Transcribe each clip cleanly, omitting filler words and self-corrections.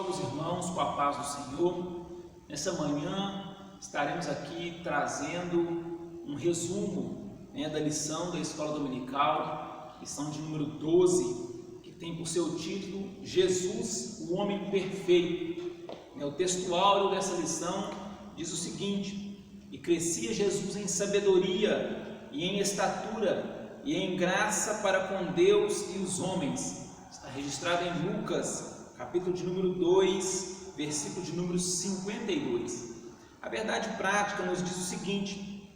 meus irmãos, com a paz do Senhor. Nessa manhã estaremos aqui trazendo um resumo da lição da Escola Dominical, lição de número 12, que tem por seu título Jesus, o Homem Perfeito. O texto áureo dessa lição diz o seguinte: e crescia Jesus em sabedoria e em estatura e em graça para com Deus e os homens. Está registrado em Lucas, capítulo de número 2, versículo de número 52. A verdade prática nos diz o seguinte: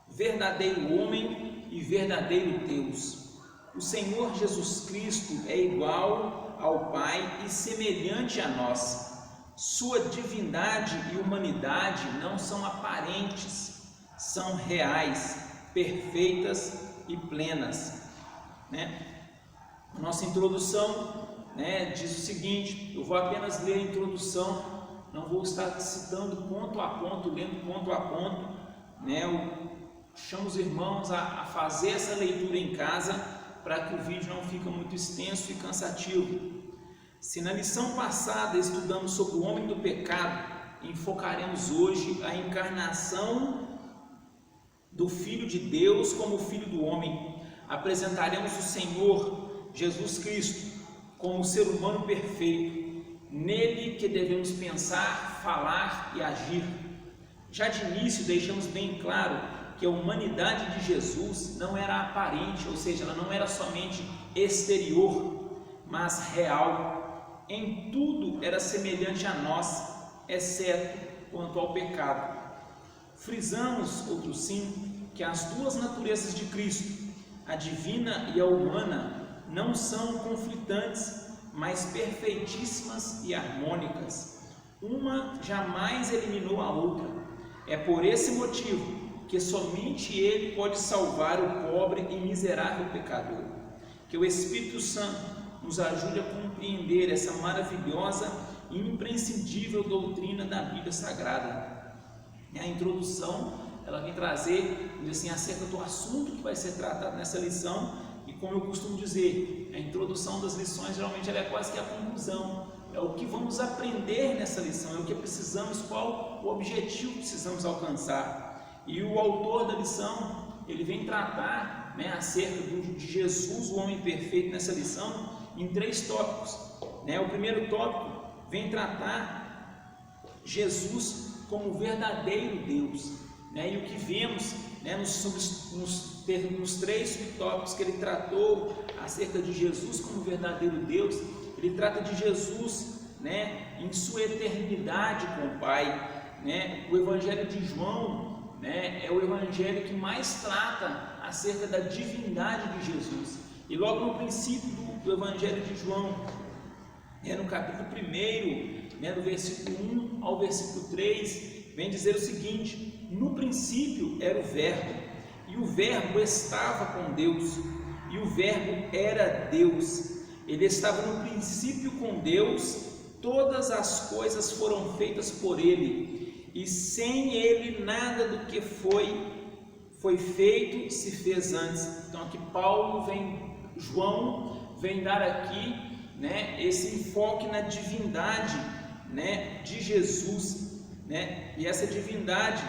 verdadeiro homem e verdadeiro Deus. O Senhor Jesus Cristo é igual ao Pai e semelhante a nós. Sua divindade e humanidade não são aparentes, são reais, perfeitas e plenas. Nossa introdução diz o seguinte: eu vou apenas ler a introdução, não vou estar citando ponto a ponto, lendo ponto a ponto. Eu chamo os irmãos a fazer essa leitura em casa, para que o vídeo não fique muito extenso e cansativo. Se na lição passada estudamos sobre o homem do pecado, enfocaremos hoje a encarnação do Filho de Deus como Filho do homem. Apresentaremos o Senhor Jesus Cristo como ser humano perfeito, nele que devemos pensar, falar e agir. Já de início deixamos bem claro que a humanidade de Jesus não era aparente, ou seja, ela não era somente exterior, mas real. Em tudo era semelhante a nós, exceto quanto ao pecado. Frisamos, outro sim, que as duas naturezas de Cristo, a divina e a humana, não são conflitantes, mas perfeitíssimas e harmônicas. Uma jamais eliminou a outra. É por esse motivo que somente Ele pode salvar o pobre e miserável pecador. Que o Espírito Santo nos ajude a compreender essa maravilhosa e imprescindível doutrina da Bíblia Sagrada. A introdução, ela vem trazer acerca do assunto que vai ser tratado nessa lição. E como eu costumo dizer, a introdução das lições geralmente ela é quase que a conclusão. É o que vamos aprender nessa lição, é o que precisamos, qual o objetivo que precisamos alcançar. E o autor da lição, ele vem tratar acerca de Jesus, o homem perfeito, nessa lição, em 3 tópicos. O primeiro tópico vem tratar Jesus como verdadeiro Deus. E o que vemos nos 3 subtópicos que ele tratou acerca de Jesus como verdadeiro Deus, ele trata de Jesus em sua eternidade com o Pai. O Evangelho de João é o evangelho que mais trata acerca da divindade de Jesus. E logo no princípio do Evangelho de João, no capítulo 1, do versículo 1 ao versículo 3, vem dizer o seguinte: no princípio era o Verbo, e o Verbo estava com Deus, e o Verbo era Deus. Ele estava no princípio com Deus. Todas as coisas foram feitas por Ele, e sem Ele nada do que foi feito se fez antes. Então aqui João vem dar aqui esse enfoque na divindade de Jesus. E essa divindade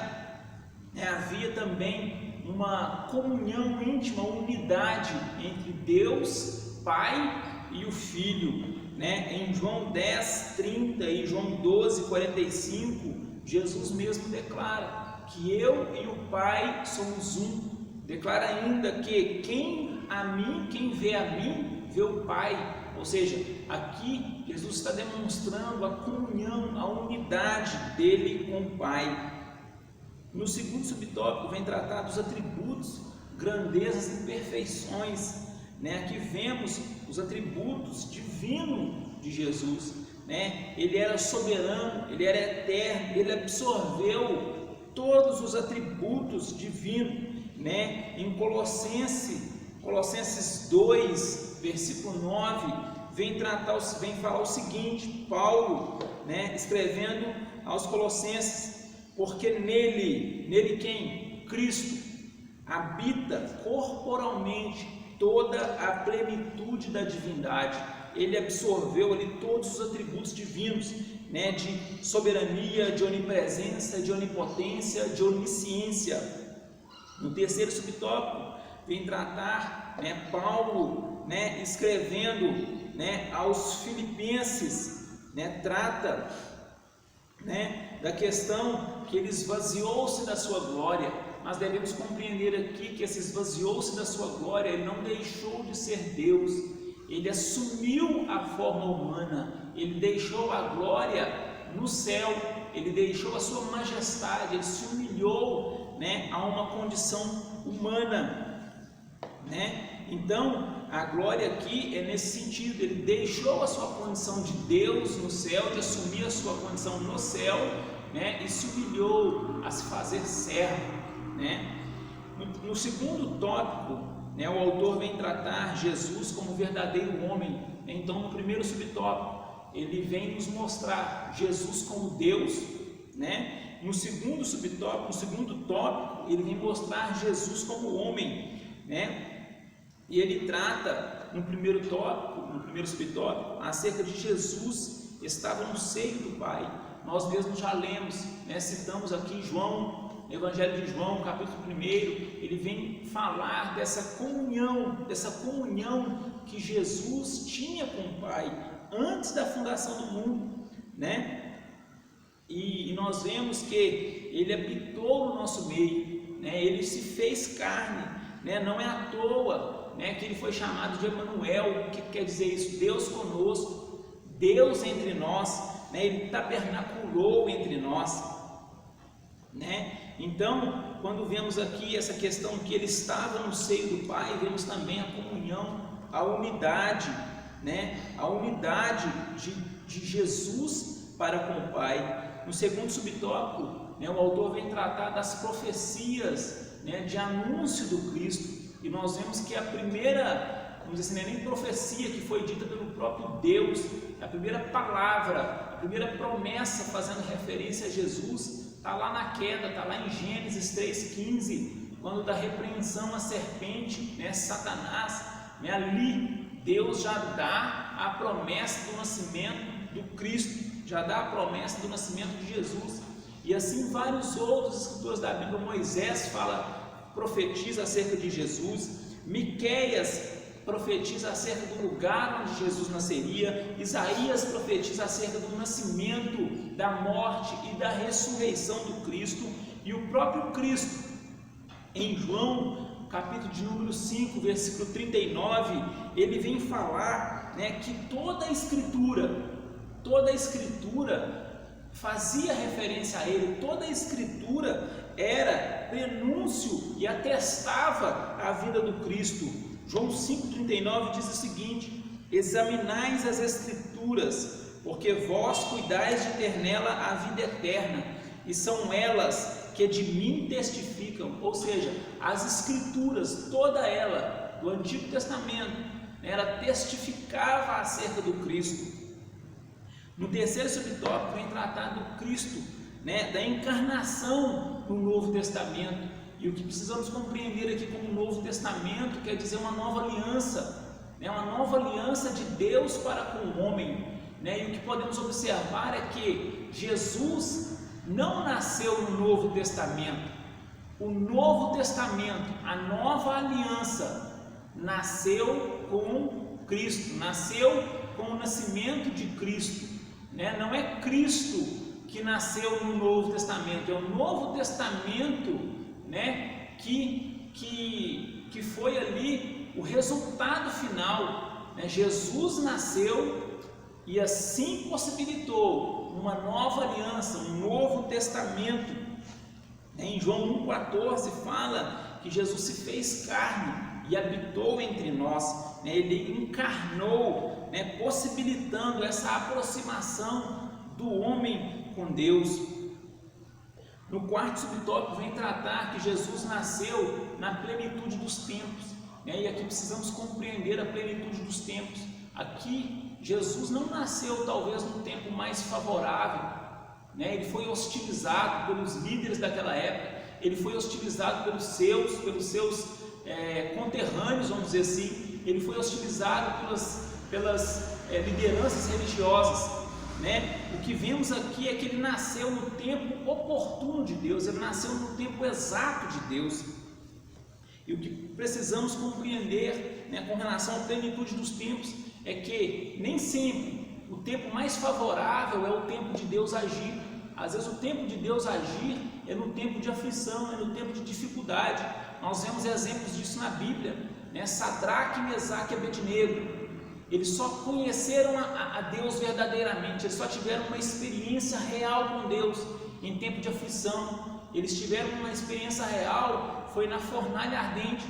havia também uma comunhão íntima, uma unidade entre Deus Pai e o Filho. Em João 10:30 e João 12:45, Jesus mesmo declara que eu e o Pai somos um. Declara ainda que quem vê a mim, vê o Pai. Ou seja, aqui Jesus está demonstrando a comunhão, a unidade dele com o Pai. No segundo subtópico vem tratar dos atributos, grandezas e perfeições. Aqui vemos os atributos divinos de Jesus. Ele era soberano, ele era eterno, ele absorveu todos os atributos divinos. Em Colossenses 2, versículo 9, vem falar o seguinte: Paulo, escrevendo aos Colossenses: porque nele quem? Cristo, habita corporalmente toda a plenitude da divindade. ele absorveu ali todos os atributos divinos, né, de soberania, de onipresença, de onipotência, de onisciência. No terceiro subtópico, vem tratar, né, Paulo, né, escrevendo, né, aos filipenses, né, trata, né, da questão que ele esvaziou-se da sua glória. Mas devemos compreender aqui que esse esvaziou-se da sua glória, ele não deixou de ser Deus, ele assumiu a forma humana, ele deixou a glória no céu, ele deixou a sua majestade, ele se humilhou, né, a uma condição humana, né? Então a glória aqui é nesse sentido, ele deixou a sua condição de Deus no céu, de assumir a sua condição no céu, né, e se humilhou a se fazer servo, né? No segundo tópico, né, o autor vem tratar Jesus como verdadeiro homem. Então, no primeiro subtópico, ele vem nos mostrar Jesus como Deus, né? No segundo subtópico, no segundo tópico, ele vem mostrar Jesus como homem, né? E ele trata no primeiro tópico, no primeiro subtópico, acerca de Jesus estava no seio do Pai. Nós mesmos já lemos, né, citamos aqui João, Evangelho de João, capítulo 1, ele vem falar dessa comunhão que Jesus tinha com o Pai antes da fundação do mundo, né? E nós vemos que ele habitou no nosso meio, né? Ele se fez carne, né? Não é à toa, né, que ele foi chamado de Emanuel. O que quer dizer isso? Deus conosco, Deus entre nós, né? Ele tabernaculou entre nós, né? Então, quando vemos aqui essa questão que ele estava no seio do Pai, vemos também a comunhão, a unidade, né? A unidade de Jesus para com o Pai. No segundo subtópico, né, o autor vem tratar das profecias, né, de anúncio do Cristo, e nós vemos que a primeira, vamos dizer assim, nem profecia que foi dita pelo próprio Deus, a primeira palavra, a primeira promessa fazendo referência a Jesus, está lá na queda, está lá em Gênesis 3,15, quando da repreensão à serpente, né, Satanás, né, ali Deus já dá a promessa do nascimento do Cristo, já dá a promessa do nascimento de Jesus. E assim vários outros escritores da Bíblia. Moisés profetiza acerca de Jesus, Miqueias profetiza acerca do lugar onde Jesus nasceria, Isaías profetiza acerca do nascimento, da morte e da ressurreição do Cristo, e o próprio Cristo, em João, capítulo de número 5, versículo 39, ele vem falar, né, que toda a Escritura fazia referência a ele, toda a Escritura era prenúncio e atestava a vida do Cristo. João 5,39 diz o seguinte: examinais as Escrituras, porque vós cuidais de ter nela a vida eterna, e são elas que de mim testificam. Ou seja, as Escrituras, toda ela, do Antigo Testamento, ela testificava acerca do Cristo. No terceiro subtópico vem tratar do Cristo, né, da encarnação no Novo Testamento. E o que precisamos compreender aqui como Novo Testamento quer dizer uma nova aliança, né, uma nova aliança de Deus para com o homem, né? E o que podemos observar é que Jesus não nasceu no Novo Testamento. O Novo Testamento, a nova aliança, nasceu com Cristo, nasceu com o nascimento de Cristo, né? Não é Cristo que nasceu no Novo Testamento, é o Novo Testamento, né, que foi ali o resultado final, né? Jesus nasceu e assim possibilitou uma nova aliança, um novo testamento. Em João 1,14 fala que Jesus se fez carne e habitou entre nós, né? Ele encarnou, né, possibilitando essa aproximação do homem com Deus. No quarto subtópico vem tratar que Jesus nasceu na plenitude dos tempos, né? E aqui precisamos compreender a plenitude dos tempos. Aqui Jesus não nasceu talvez no tempo mais favorável, né? Ele foi hostilizado pelos líderes daquela época, ele foi hostilizado pelos seus conterrâneos, vamos dizer assim, ele foi hostilizado pelas lideranças religiosas, né? O que vemos aqui é que ele nasceu no tempo oportuno de Deus, ele nasceu no tempo exato de Deus. E o que precisamos compreender, né, com relação à plenitude dos tempos é que nem sempre o tempo mais favorável é o tempo de Deus agir. Às vezes o tempo de Deus agir é no tempo de aflição, é no tempo de dificuldade. Nós vemos exemplos disso na Bíblia, né? Sadraque, Mesaque e Abednego, eles só conheceram a Deus verdadeiramente, eles só tiveram uma experiência real com Deus em tempo de aflição. Eles tiveram uma experiência real, foi na fornalha ardente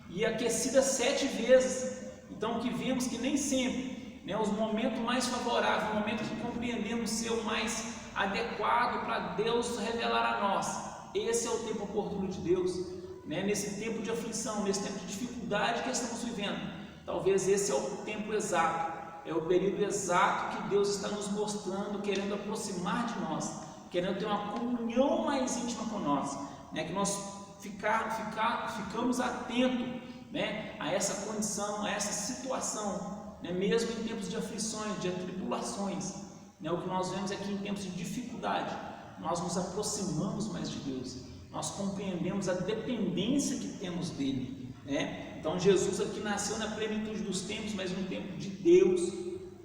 e aquecida 7 vezes. Então, o que vemos que nem sempre, né, os momentos mais favoráveis, o momento que compreendemos ser o mais adequado para Deus revelar a nós, esse é o tempo oportuno de Deus, né? Nesse tempo de aflição, nesse tempo de dificuldade que estamos vivendo, talvez esse é o tempo exato, é o período exato que Deus está nos mostrando, querendo aproximar de nós, querendo ter uma comunhão mais íntima com nós, né? Que nós ficamos atentos, né, a essa condição, a essa situação, né, mesmo em tempos de aflições, de tribulações, né? O que nós vemos aqui em tempos de dificuldade, nós nos aproximamos mais de Deus, nós compreendemos a dependência que temos dele, né? Então Jesus aqui nasceu na plenitude dos tempos, mas no tempo de Deus,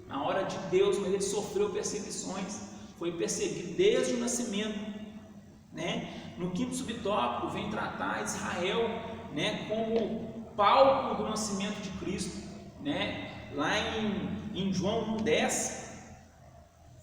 na hora de Deus, mas ele sofreu perseguições, foi perseguido desde o nascimento, né? No quinto subtópico vem tratar Israel, né, como palco do nascimento de Cristo, né? Lá em João 1,10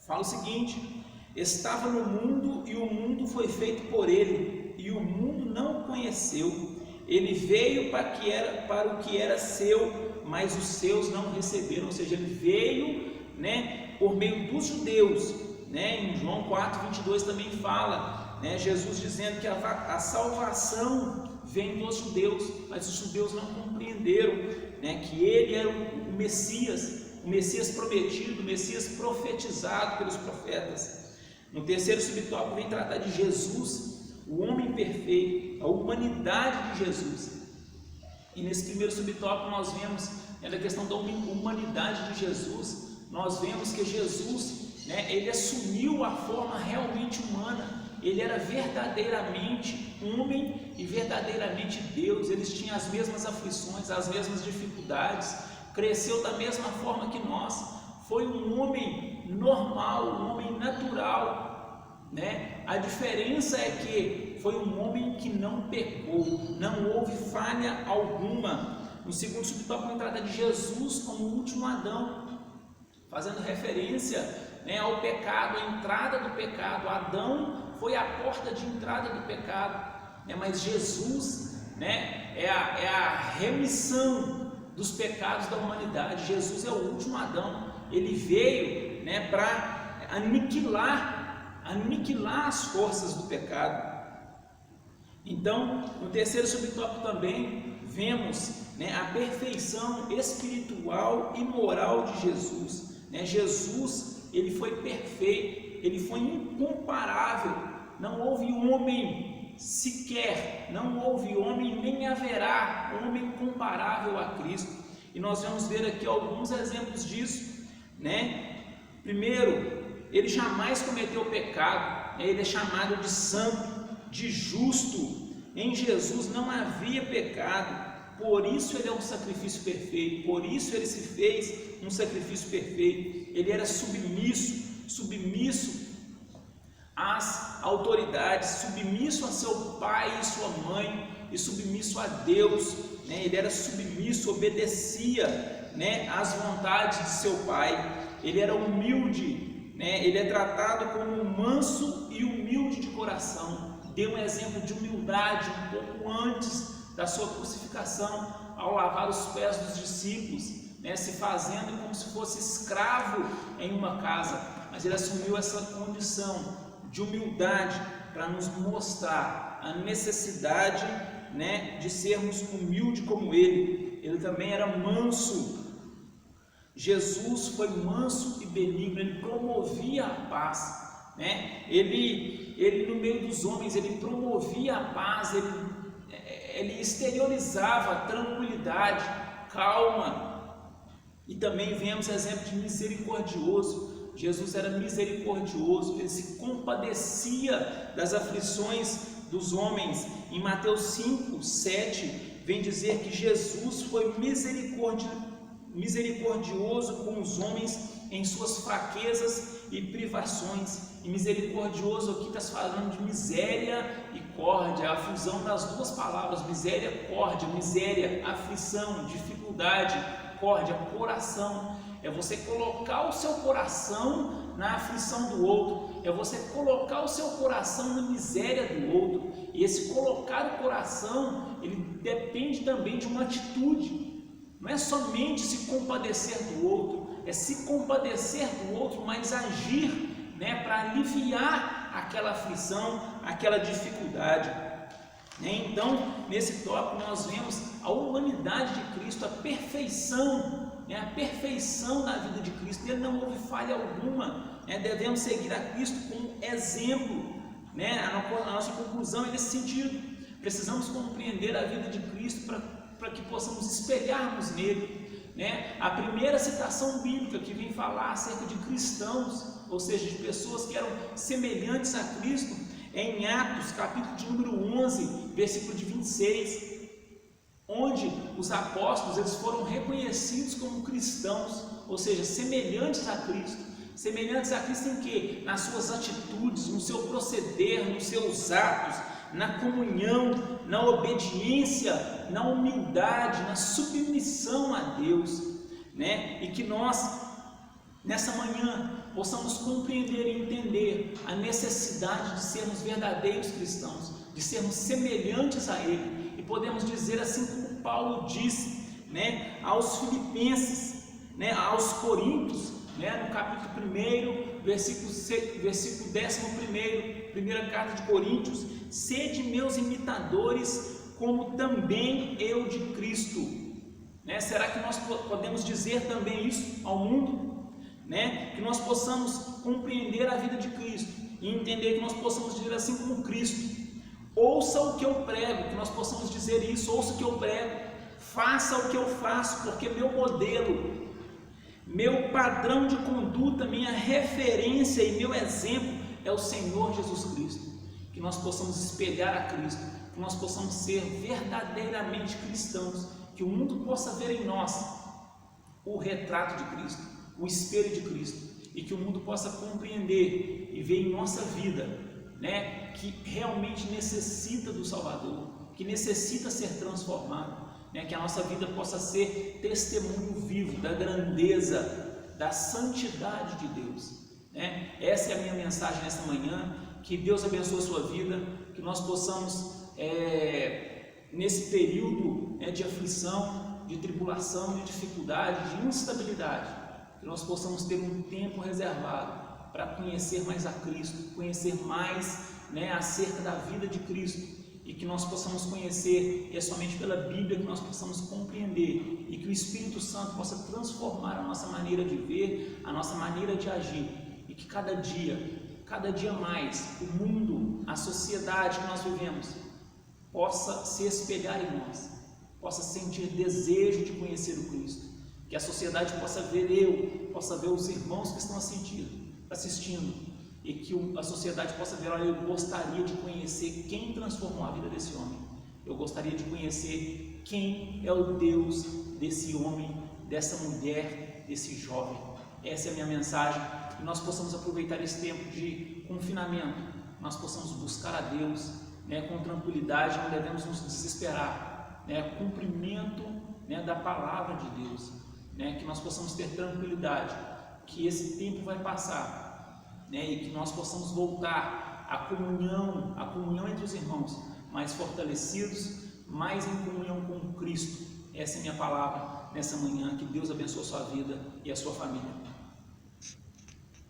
fala o seguinte: estava no mundo e o mundo foi feito por ele, e o mundo não o conheceu. Ele veio para o que era seu, mas os seus não receberam. Ou seja, ele veio, né, por meio dos judeus, né? Em João 4,22 também fala, né, Jesus dizendo que a salvação vem dos judeus, mas os judeus não compreenderam, né, que ele era o Messias prometido, o Messias profetizado pelos profetas. No terceiro subtópico vem tratar de Jesus, o homem perfeito, a humanidade de Jesus. E nesse primeiro subtópico nós vemos, né, da questão da humanidade de Jesus, nós vemos que Jesus, né, ele assumiu a forma realmente humana. Ele era verdadeiramente homem e verdadeiramente Deus. Eles tinham as mesmas aflições, as mesmas dificuldades, cresceu da mesma forma que nós, foi um homem normal, um homem natural, né? A diferença é que foi um homem que não pecou, não houve falha alguma. No segundo subtópico trata de Jesus como o último Adão, fazendo referência, né, ao pecado, a entrada do pecado. Adão foi a porta de entrada do pecado, né? Mas Jesus, né, é a remissão dos pecados da humanidade. Jesus é o último Adão. Ele veio, né, para aniquilar as forças do pecado. Então, no terceiro subtópico também vemos, né, a perfeição espiritual e moral de Jesus, né? Jesus, ele foi perfeito, ele foi incomparável. Não houve homem sequer, não houve homem, nem haverá homem comparável a Cristo. E nós vamos ver aqui alguns exemplos disso, né? Primeiro, ele jamais cometeu pecado, né? Ele é chamado de santo, de justo. Em Jesus não havia pecado, por isso ele é um sacrifício perfeito, por isso ele se fez um sacrifício perfeito. Ele era submisso às autoridades, submisso a seu pai e sua mãe, e submisso a Deus, né? Ele era submisso, obedecia, né, às vontades de seu pai. Ele era humilde, né? Ele é tratado como manso e humilde de coração. Deu um exemplo de humildade um pouco antes da sua crucificação, ao lavar os pés dos discípulos, né, se fazendo como se fosse escravo em uma casa. Mas ele assumiu essa condição de humildade para nos mostrar a necessidade, né, de sermos humildes como ele. Ele também era manso. Jesus foi manso e benigno, ele promovia a paz, né? Ele no meio dos homens, ele promovia a paz, ele exteriorizava a tranquilidade, calma, E também vemos exemplo de misericordioso. Jesus era misericordioso, ele se compadecia das aflições dos homens. Em Mateus 5, 7, vem dizer que Jesus foi misericordioso com os homens em suas fraquezas e privações. E misericordioso aqui está falando de miséria e córdia, a fusão das duas palavras, miséria, córdia, miséria, aflição, dificuldade, córdia, coração. É você colocar o seu coração na aflição do outro, é você colocar o seu coração na miséria do outro. E esse colocar o coração, ele depende também de uma atitude. Não é somente se compadecer do outro, é se compadecer do outro, mas agir, para aliviar aquela aflição, aquela dificuldade. Então, nesse tópico nós vemos a humanidade de Cristo, a perfeição da vida de Cristo. Nele não houve falha alguma. Devemos seguir a Cristo como exemplo. A nossa conclusão é nesse sentido. Precisamos compreender a vida de Cristo para que possamos espelharmos nele. A primeira citação bíblica que vem falar acerca de cristãos, ou seja, de pessoas que eram semelhantes a Cristo, é em Atos, capítulo de número 11, versículo de 26, onde os apóstolos eles foram reconhecidos como cristãos, ou seja, semelhantes a Cristo. Semelhantes a Cristo em quê? Nas suas atitudes, no seu proceder, nos seus atos, na comunhão, na obediência, na humildade, na submissão a Deus, E que nós, nessa manhã, possamos compreender e entender a necessidade de sermos verdadeiros cristãos, de sermos semelhantes a Ele. E podemos dizer assim como Paulo disse, aos Filipenses, aos Coríntios, no capítulo 1, versículo 11, primeira carta de Coríntios: sede meus imitadores, como também eu de Cristo. Será que nós podemos dizer também isso ao mundo? Que nós possamos compreender a vida de Cristo e entender que nós possamos dizer assim como Cristo: ouça o que eu prego, que nós possamos dizer isso, ouça o que eu prego, faça o que eu faço, porque meu modelo, meu padrão de conduta, minha referência e meu exemplo é o Senhor Jesus Cristo. Que nós possamos espelhar a Cristo, que nós possamos ser verdadeiramente cristãos, que o mundo possa ver em nós o retrato de Cristo, o espelho de Cristo, e que o mundo possa compreender e ver em nossa vida, que realmente necessita do Salvador, que necessita ser transformado, que a nossa vida possa ser testemunho vivo da grandeza, da santidade de Deus. Essa é a minha mensagem nesta manhã. Que Deus abençoe a sua vida, que nós possamos, nesse período de aflição, de tribulação, de dificuldade, de instabilidade, que nós possamos ter um tempo reservado para conhecer mais a Cristo, conhecer mais acerca da vida de Cristo, e que nós possamos conhecer, e é somente pela Bíblia que nós possamos compreender, e que o Espírito Santo possa transformar a nossa maneira de ver, a nossa maneira de agir, e que cada dia mais, o mundo, a sociedade que nós vivemos, possa se espelhar em nós, possa sentir desejo de conhecer o Cristo, que a sociedade possa ver possa ver os irmãos que estão assistindo, e que a sociedade possa ver: olha, eu gostaria de conhecer quem transformou a vida desse homem, eu gostaria de conhecer quem é o Deus desse homem, dessa mulher, desse jovem. Essa é a minha mensagem. Que nós possamos aproveitar esse tempo de confinamento, nós possamos buscar a Deus com tranquilidade, não devemos nos desesperar, cumprimento da palavra de Deus, que nós possamos ter tranquilidade, que esse tempo vai passar, e que nós possamos voltar à comunhão entre os irmãos, mais fortalecidos, mais em comunhão com Cristo. Essa é a minha palavra nessa manhã. Que Deus abençoe a sua vida e a sua família.